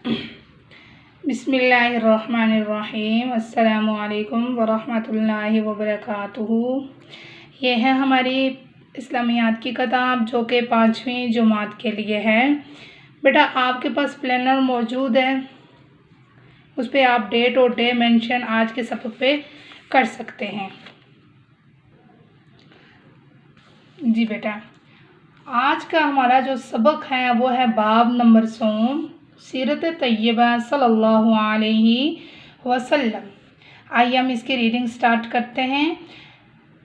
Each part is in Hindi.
बिस्मिल्लाहिर्रहमानिर्रहीम। अस्सलामु अलैकुम वरहमतुल्लाहि वबरकातुहू। ये है हमारी इस्लामियात की किताब जो कि 5वीं जमात के लिए है। बेटा आपके पास प्लानर मौजूद है, उस पर आप डेट और डे मेंशन आज के सबक पे कर सकते हैं। जी बेटा, आज का हमारा जो सबक है वो है बाब नंबर 16, सीरत तैयबा सल्लल्लाहु अलैहि वसल्लम। आइए हम इसकी रीडिंग स्टार्ट करते हैं।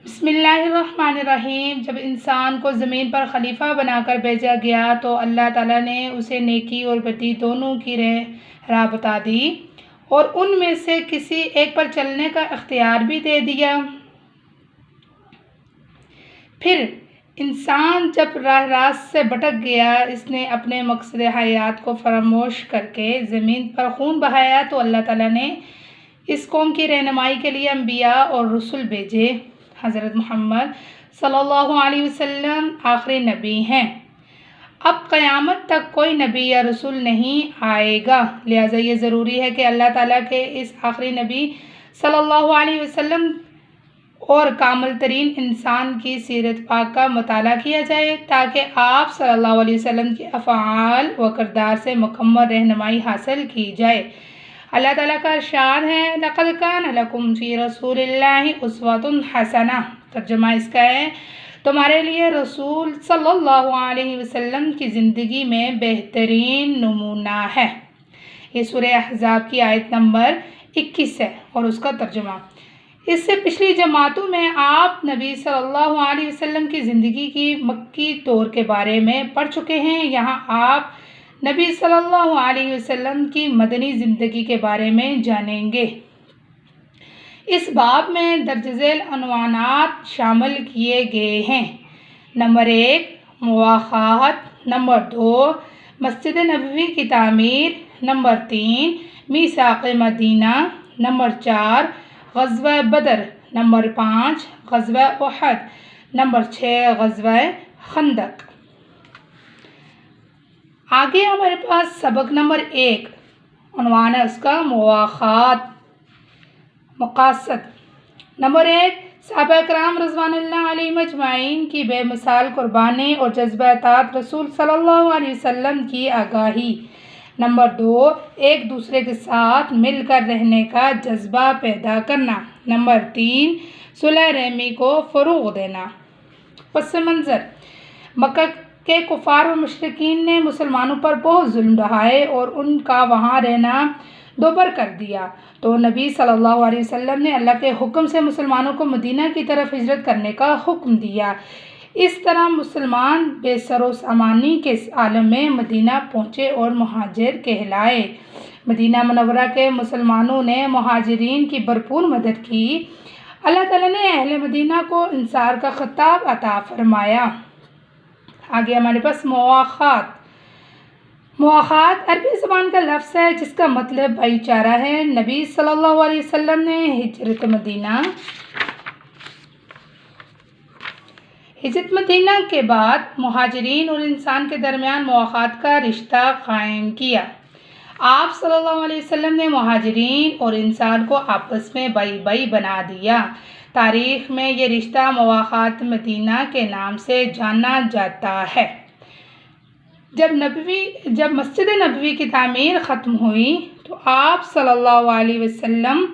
बिस्मिल्लाहिर्रहमानिर्रहीम। जब इंसान को ज़मीन पर खलीफा बनाकर भेजा गया तो अल्लाह ताला ने उसे नेकी और बदी दोनों की राह बता दी और उनमें से किसी एक पर चलने का इख्तियार भी दे दिया। फिर इंसान जब रास्त से भटक गया, इसने अपने मकसद हयात को फरामोश करके ज़मीन पर खून बहाया तो अल्लाह ताला ने इस कौम की रहनुमाई के लिए अम्बिया और रसूल भेजे। हज़रत मोहम्मद सल्लल्लाहु अलैहि वसल्लम आखिरी नबी हैं। अब क़यामत तक कोई नबी या रसूल नहीं आएगा, लिहाजा ये ज़रूरी है कि अल्लाह ताला के इस आखिरी नबी सल्लल्लाहु अलैहि वसल्लम और कामिल तरीन इंसान की सीरत पाक का मुताला किया जाए ताकि आप सल्लल्लाहु अलैहि वसल्लम के अफ़आल व किरदार से मुकम्मल रहनुमाई हासिल की जाए। अल्लाह ताला का इरशाद है, लक़द कान लकुम फ़ी रसूलिल्लाहि उस्वतुन हसना। तर्जुमा इसका है, तुम्हारे लिए रसूल सल्लल्लाहु अलैहि वसल्लम की ज़िंदगी में बेहतरीन नमूना है। ये सूरह अहज़ाब की आयत नंबर 21 है और उसका तर्जुमा। इससे पिछली जमातों में आप नबी सल्लल्लाहु अलैहि वसल्लम की ज़िंदगी की मक्की दौर के बारे में पढ़ चुके हैं। यहाँ आप नबी सल्लल्लाहु अलैहि वसल्लम की मदनी ज़िंदगी के बारे में जानेंगे। इस बाब में दर्जज़ेल अनवानात शामिल किए गए हैं। नंबर 1 मुवाख़ात, नंबर 2 मस्जिद नबवी की तामीर, नंबर 3 मीसाक़ मदीना, नंबर 4 ग़ज़वा बदर, नंबर 5 ग़ज़वा उहद, नंबर 6 ग़ज़वा खंदक। आगे हमारे पास सबक नंबर 1 उन्वान है उसका मुवाख़ात मक़ासद। नंबर 1 सहाबा किराम रज़वानुल्लाह अलैहिम अजमाइन की बेमिसाल कुर्बानी और जज्बा अतात रसूल सल्लल्लाहु अलैहि वसल्लम की आगाही। नंबर 2 एक दूसरे के साथ मिलकर रहने का जज्बा पैदा करना। नंबर 3 सुलह रहमी को फ़रोग़ देना। पस मंज़र, मक्का के कुफ़ार व मुशरिकीन ने मुसलमानों पर बहुत जुल्म ढाए और उनका वहाँ रहना दोबर कर दिया, तो नबी सल्लल्लाहु अलैहि वसल्लम ने अल्लाह के हुक्म से मुसलमानों को मदीना की तरफ हिजरत करने का हुक्म दिया। इस तरह मुसलमान बेसरो सामानी के आलम में मदीना पहुँचे और मुहाजिर कहलाए। मदीना मुनव्वरा के मुसलमानों ने मुहाजिरीन की भरपूर मदद की। अल्लाह ताला ने अहले मदीना को इंसार का खिताब अता फरमाया। आगे हमारे पास मुवाख़ात। मुवाख़ात अरबी ज़बान का लफ्ज़ है जिसका मतलब भाईचारा है। नबी सल्लल्लाहु अलैहि वसल्लम ने हिजरत मदीना के बाद मुहाजिरीन और इंसान के दरमियान मुवाख़ात का रिश्ता कायम किया। आप सल्लल्लाहु अलैहि वसल्लम ने मुहाजिरीन और इंसान को आपस में भाई भाई बना दिया। तारीख़ में ये रिश्ता मुवाख़ात मदीना के नाम से जाना जाता है। जब मस्जिद नबवी की तामीर ख़त्म हुई तो आप सल्लल्लाहु अलैहि वसल्लम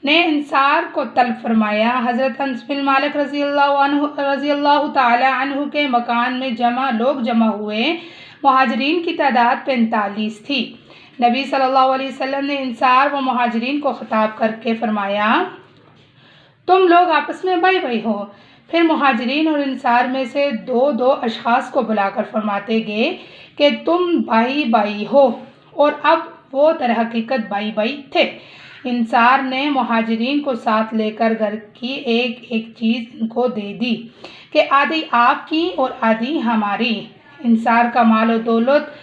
ने इंसार को तलब फरमाया। हज़रत अनस बिन मालिक रज़ियल्लाहु ताला अन्हु के मकान में लोग जमा हुए। मुहाजिरीन की तादाद 45 थी। नबी सल्लल्लाहु अलैहि वसल्लम ने इंसार व मुहाजिरीन को ख़िताब करके फरमाया, तुम लोग आपस में भाई भाई हो। फिर मुहाजिरीन और इंसार में से दो अशख़ास को बुलाकर फरमाते गए कि तुम भाई भाई हो, और अब वो दरहकीकत भाई भाई थे। इंसार ने मुहाजिरीन को साथ लेकर घर की एक एक चीज़ इनको दे दी कि आधी आपकी और आधी हमारी। इंसार का माल और दौलत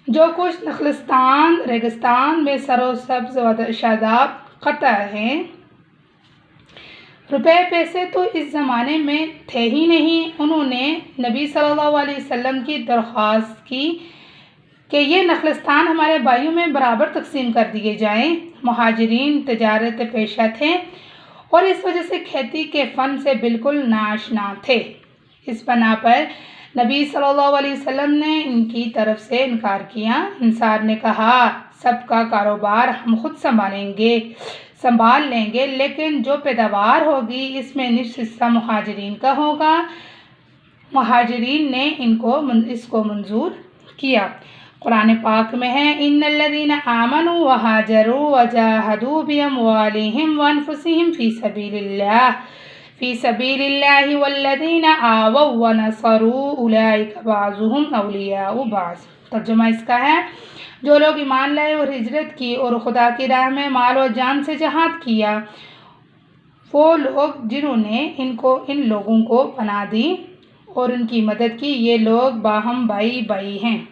जो कुछ नखलिस्तान रेगिस्तान में सरोसब्ज़ व शादाब क़ता है, रुपए पैसे तो इस ज़माने में थे ही नहीं। उन्होंने नबी सल्लल्लाहु अलैहि वसल्लम की दरख्वास्त की कि ये नखलस्तान हमारे भाइयों में बराबर तकसीम कर दिए जाएं। मुहाजिरीन तजारत पेशा थे और इस वजह से खेती के फ़न से बिल्कुल नाआशना थे। इस बना पर नबी सल्लल्लाहु अलैहि वसल्लम ने इनकी तरफ से इनकार किया। अंसार ने कहा, सबका कारोबार हम खुद संभाल लेंगे, लेकिन जो पैदावार होगी इसमें निश्चित हिस्सा मुहाजिरीन का होगा। मुहाजिरीन ने इसको मंजूर किया। कुरान पाक में है, इन्नल्लज़ीना आमनू व हाजरू व जाहदू बिअम्वालिहिम व अनफुसिहिम फ़ी सबीलिल्लाहि वल्लज़ीना आवौ व नसरू उलाइका बाज़ुहुम औलियाउ बाज़। तर्जुमा इसका है, जो लोग ईमान लाए और हिजरत की और खुदा की राह में माल और जान से जहाद किया, वो लोग जिन्होंने इन लोगों को पनाह दी और उनकी मदद की, ये लोग बाहम भाई हैं।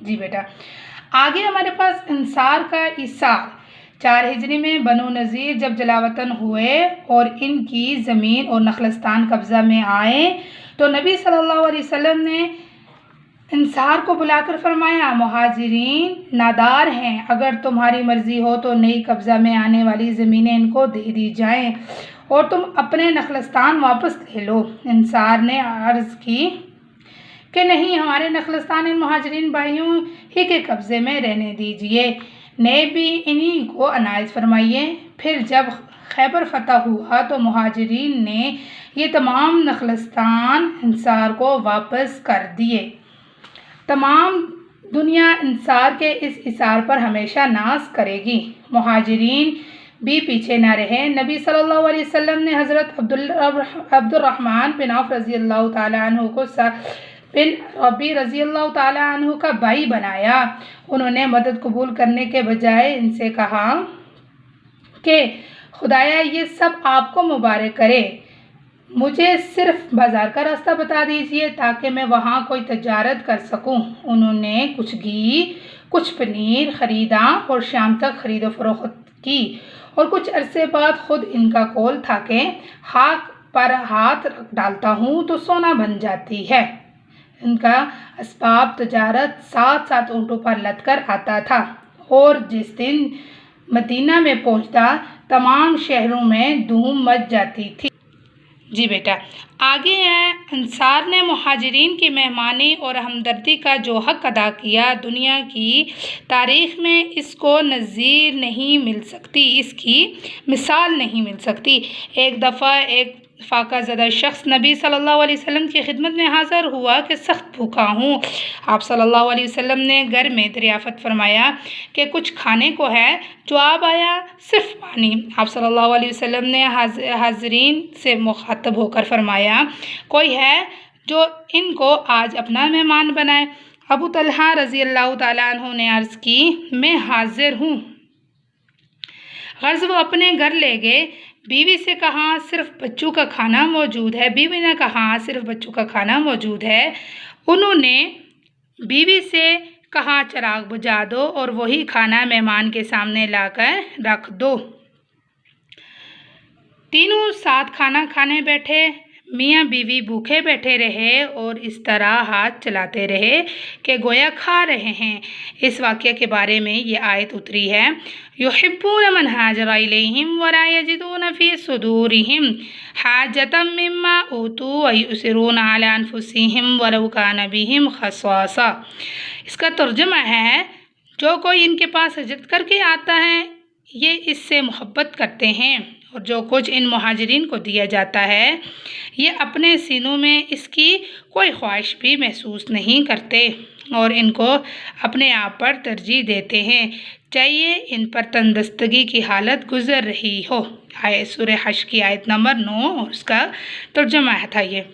जी बेटा, आगे हमारे पास अंसार का इसार 4 हिजरी में बनु नज़ीर जब जलावतन हुए और इनकी ज़मीन और नखलस्तान कब्ज़ा में आए तो नबी सल्लल्लाहु अलैहि वसल्लम ने अंसार को बुलाकर फरमाया, मुहाजिरीन नादार हैं, अगर तुम्हारी मर्ज़ी हो तो नई कब्ज़ा में आने वाली ज़मीनें इनको दे दी जाएं और तुम अपने नखलस्तान वापस ले लो। अंसार ने अर्ज़ की कि नहीं, हमारे नखलस्तान इन मुहाजिरीन भाइयों ही के कब्ज़े में रहने दीजिए, नए भी इन्हीं को अनायत फरमाइए। फिर जब खैबर फतह हुआ तो मुहाजिरीन ने ये तमाम नखलस्तान अंसार को वापस कर दिए। तमाम दुनिया अंसार के इस इसार पर हमेशा नाज करेगी। मुहाजिरीन भी पीछे न रहे। नबी सल्लल्लाहु अलैहि वसल्लम ने हज़रत अब्दुर्रहमान बिन औफ रज़ियल्लाहु ताला अन्हु को रबी रज़ियल्लाहु ताला अन्हु का भाई बनाया। उन्होंने मदद कबूल करने के बजाय इनसे कहा कि खुदाया ये सब आपको मुबारक करे, मुझे सिर्फ बाज़ार का रास्ता बता दीजिए ताकि मैं वहाँ कोई तजारत कर सकूँ। उन्होंने कुछ घी कुछ पनीर ख़रीदा और शाम तक ख़रीदो फरोख्त की और कुछ अरसे बाद खुद इनका कौल था कि हाथ पर हाथ डालता हूँ तो सोना बन जाती है। इनका असबाब तजारत 7 ऊँटों पर लद कर आता था और जिस दिन मदीना में पहुँचता तमाम शहरों में धूम मच जाती थी। जी बेटा, आगे है, अंसार ने मुहाजिरीन की मेहमानी और हमदर्दी का जो हक़ अदा किया, दुनिया की तारीख़ में इसको नज़ीर नहीं मिल सकती, इसकी मिसाल नहीं मिल सकती। एक दफ़ा एक फाका ज़दा शख्स नबी सल्लल्लाहु अलैहि वसल्लम की खिदमत में हाज़िर हुआ कि सख्त भूखा हूँ। आप सल्लल्लाहु अलैहि वसल्लम ने घर में दरियाफ़त फरमाया कि कुछ खाने को है। जवाब आया, सिर्फ पानी। आप सल्लल्लाहु अलैहि वसल्लम ने हाज़रीन से मुखातब होकर फरमाया, कोई है जो इनको आज अपना मेहमान बनाए। अबू तलहा रज़ियल्लाहु ताला अन्हु ने अर्ज़ की, मैं हाज़िर हूँ। गर्ज़ वो अपने घर ले गए। बीवी से कहा, सिर्फ बच्चों का खाना मौजूद है। बीवी ने कहा, सिर्फ बच्चों का खाना मौजूद है। उन्होंने बीवी से कहा, चिराग बुझा दो और वही खाना मेहमान के सामने लाकर रख दो। तीनों साथ खाना खाने बैठे। मियाँ बीवी भूखे बैठे रहे और इस तरह हाथ चलाते रहे कि गोया खा रहे हैं। इस वाक़े के बारे में ये आयत उतरी है, युहिब्बून मन हाजरा इलैहिम वला यजिदून फ़ी सुदूरिहिम हाजतम मिम्मा ऊतू व युसिरून अला अनफुसिहिम वलौ कान बिहिम खसासा। इसका तर्जुमा है, जो कोई इनके पास हिजरत करके आता है ये इससे मोहब्बत करते हैं और जो कुछ इन मुहाजिरीन को दिया जाता है ये अपने सीनों में इसकी कोई ख्वाहिश भी महसूस नहीं करते और इनको अपने आप पर तरजीह देते हैं, चाहिए इन पर तंदस्तगी की हालत गुजर रही हो। सूरह हश्र की आयत नंबर 9 और उसका तर्जुमा था ये।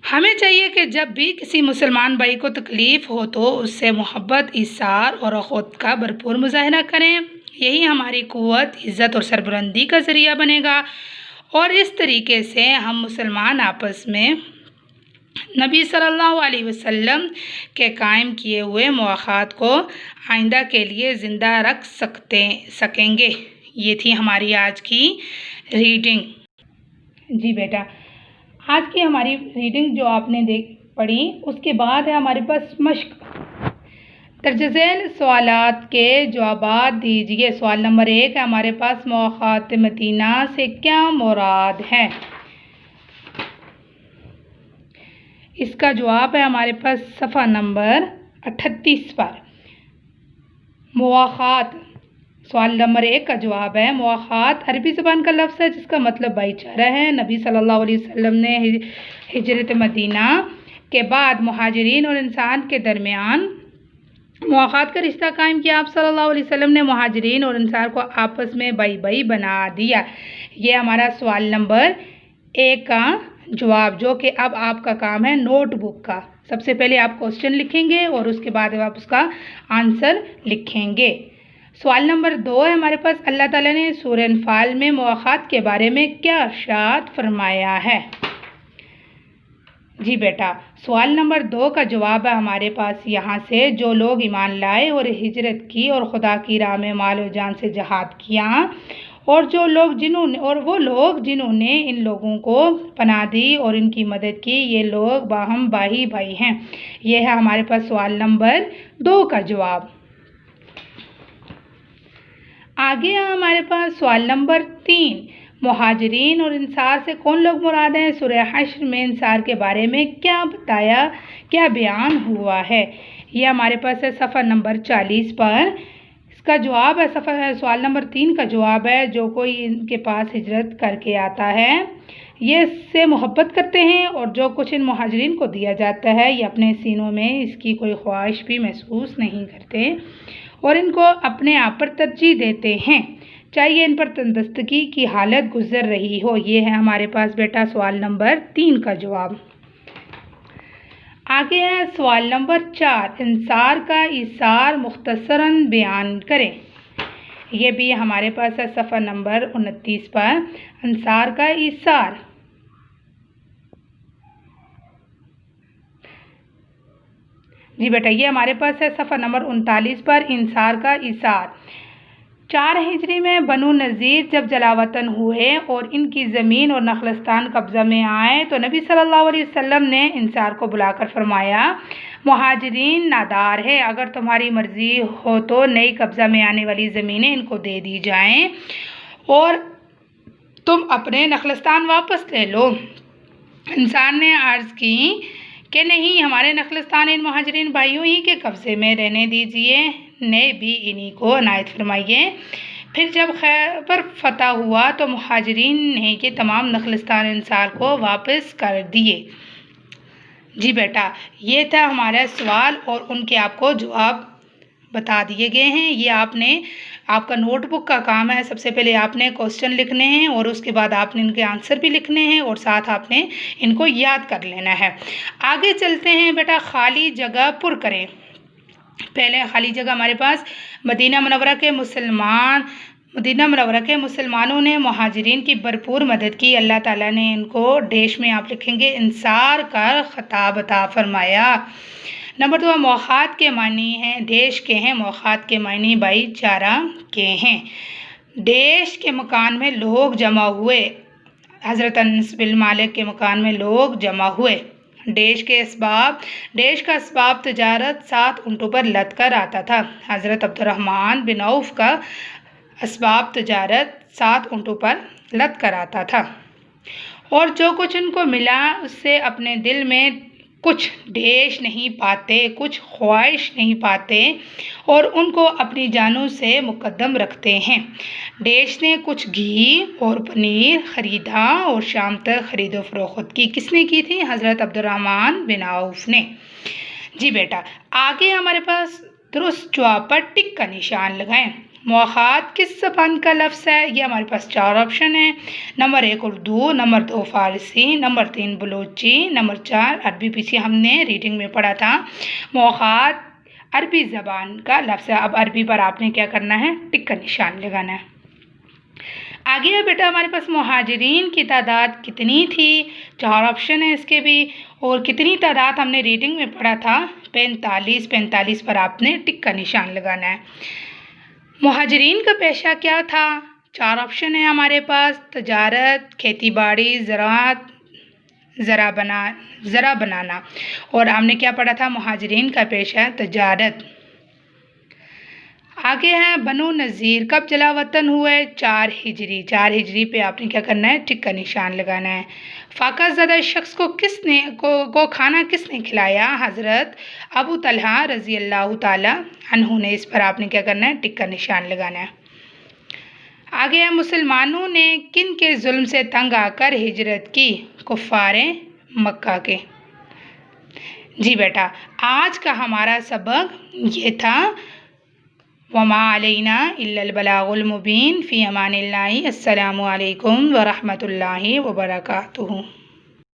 हमें चाहिए कि जब भी किसी मुसलमान भाई को तकलीफ़ हो तो उससे मोहब्बत, इसार और अखौत का भरपूर मुजाहरा करें। यही हमारी क़ुव्वत, इज़्ज़त और सरबुलंदी का ज़रिया बनेगा और इस तरीके से हम मुसलमान आपस में नबी सल्लल्लाहु अलैहि वसल्लम के कायम किए हुए मवाक़ात को आइंदा के लिए ज़िंदा रख सकेंगे। ये थी हमारी आज की रीडिंग। जी बेटा, आज की हमारी रीडिंग जो आपने पढ़ी। उसके बाद है हमारे पास मश्क। दर्ज झैल सवालात के जवाब दीजिए। सवाल नंबर 1 है हमारे पास मौक़ात मदीना से क्या मुराद है। इसका जवाब है हमारे पास सफ़ा नंबर 38 पर। मुवाख़ात, सवाल नंबर 1 का जवाब है मुवाख़ात अरबी ज़बान का लफ्ज़ है जिसका मतलब भाईचारा है। नबी सल्लल्लाहु अलैहि वसल्लम ने हिजरत मदीना के बाद मुहाजिरीन और इंसान के दरमियान मुवाख़ात का रिश्ता कायम किया। आप सल्लल्लाहु अलैहि वसल्लम ने मुहाजिरीन और इंसान को आपस में भाई भाई बना दिया। ये हमारा सवाल नंबर 1 का जवाब, जो कि अब आपका काम है नोटबुक का। सबसे पहले आप क्वेश्चन लिखेंगे और उसके बाद आप उसका आंसर लिखेंगे। सवाल नंबर 2 है हमारे पास अल्लाह ताला ने सूरह अनफाल में मुवाख़ात के बारे में क्या इरशाद फरमाया है। जी बेटा, सवाल नंबर 2 का जवाब है हमारे पास यहाँ से, जो लोग ईमान लाए और हिजरत की और खुदा की राह में माल और जान से जहाद किया और वो लोग जिन्होंने इन लोगों को पनाह दी और इनकी मदद की, ये लोग बाहम भाई हैं। ये है हमारे पास सवाल नंबर 2 का जवाब। आगे है हमारे पास सवाल नंबर 3, मुहाजिरीन और इंसार से कौन लोग मुराद हैं। सूरह हश्र में इंसार के बारे में क्या बयान हुआ है। यह हमारे पास है सफ़ा नंबर 40 पर। इसका जवाब है सवाल नंबर 3 का जवाब है, जो कोई इनके पास हिजरत करके आता है ये इससे मोहब्बत करते हैं और जो कुछ इन मुहाजिरीन को दिया जाता है ये अपने सीनों में इसकी कोई ख्वाहिश भी महसूस नहीं करते और इनको अपने आप पर तरजीह देते हैं, चाहे ये इन पर तंदुरुस्ती की हालत गुजर रही हो। ये है हमारे पास बेटा सवाल नंबर 3 का जवाब। आगे है सवाल नंबर 4, इंसार का इसार मुख्तसरन बयान करें। ये भी हमारे पास है सफ़ा नंबर 29 पर। इंसार का इसार, जी बेटा ये हमारे पास है सफ़ा नंबर 39 पर। इंसार का इसार 4 हिजरी में बनु नज़ीर जब जलावतन हुए और इनकी ज़मीन और नखलस्तान कब्ज़ा में आए तो नबी सल्लल्लाहु अलैहि वसल्लम ने इंसार को बुलाकर फरमाया, मुहाजिरीन नादार है, अगर तुम्हारी मर्ज़ी हो तो नई कब्ज़ा में आने वाली ज़मीनें इनको दे दी जाएं और तुम अपने नखलस्तान वापस ले लो। इंसान ने अर्ज़ की कि नहीं, हमारे नखलस्तान इन मुहाजिरीन भाइयों ही के कब्ज़े में रहने दीजिए, ने भी इन्हीं को अनायत फरमाइए। फिर जब खैबर फतह हुआ तो मुहाजिरीन ने ये तमाम नखलस्तान इंसार को वापस कर दिए। जी बेटा ये था हमारा सवाल और उनके आपको जवाब बता दिए गए हैं। ये आपका नोटबुक का काम है। सबसे पहले आपने क्वेश्चन लिखने हैं और उसके बाद आपने इनके आंसर भी लिखने हैं और साथ आपने इनको याद कर लेना है। आगे चलते हैं बेटा, खाली जगह पुर करें। पहले खाली जगह हमारे पास मदीना मुनव्वरा के मुसलमानों ने मुहाजिरीन की भरपूर मदद की। अल्लाह ताला ने इनको देश में आप लिखेंगे इंसार का खिताब अता फरमाया। नंबर 2 मुवाख़ात के मानी हैं देश के हैं, मुवाख़ात के मानी भाईचारा के हैं। देश के मकान में लोग जमा हुए, हज़रत अनस बिन मालिक के मकान में लोग जमा हुए। देश का असबाब तजारत 7 ऊँटों पर लद कर आता था। हज़रत अब्दुर्रहमान बिन औफ का असबाब तजारत 7 ऊँटों पर लद कर आता था और जो कुछ उनको मिला उससे अपने दिल में कुछ देश नहीं पाते, कुछ ख्वाहिश नहीं पाते और उनको अपनी जानों से मुकद्दम रखते हैं। देश ने कुछ घी और पनीर ख़रीदा और शाम तक ख़रीदो फरोख्त की। किसने की थी? हज़रत अब्दुर्रहमान बिन औफ ने। जी बेटा आगे हमारे पास दुरुस्त जवाब पर टिक का निशान लगाएं। मुवाख़ात किस ज़बान का लफ्ज़ है? ये हमारे पास 4 ऑप्शन है। नंबर 1 उर्दू, नंबर 2 फ़ारसी, नंबर 3 बलोची, नंबर 4 अरबी। पीछे हमने रीडिंग में पढ़ा था मुवाख़ात अरबी ज़बान का लफ्ज़ है। अब अरबी पर आपने क्या करना है? टिक का निशान लगाना है। आगे है बेटा हमारे पास मुहाजिरीन की तादाद कितनी थी? 4 ऑप्शन है इसके भी। और कितनी तादाद हमने रीडिंग में पढ़ा था? 45 पर आपने टिक का निशान लगाना है। मुहाजिरीन का पेशा क्या था? 4 ऑप्शन है हमारे पास, तजारत, खेती बाड़ी, ज़राअत, ज़रा बनाना। और हमने क्या पढ़ा था, मुहाजिरीन का पेशा तजारत। आगे है बनु नज़ीर कब जला वतन हुए, 4 हिजरी। 4 हिजरी पे आपने क्या करना है, टिक का निशान लगाना है। फाका ज़दा शख्स को खाना किसने खिलाया, हज़रत अबू तलहा रज़ी अल्लाह ताला अन्हु ने। इस पर आपने क्या करना है, टिक का निशान लगाना है। आगे है मुसलमानों ने किन के जुल्म से तंग आकर हिजरत की, कुफ़ारे मक्का के। जी बेटा, आज का हमारा सबक ये था। वमा अलैना इल्लल बलागुल मुबीन। फ़ी अमानिल्लाहि। अस्सलामु अलैकुम व रहमतुल्लाहि व बरकातुहू।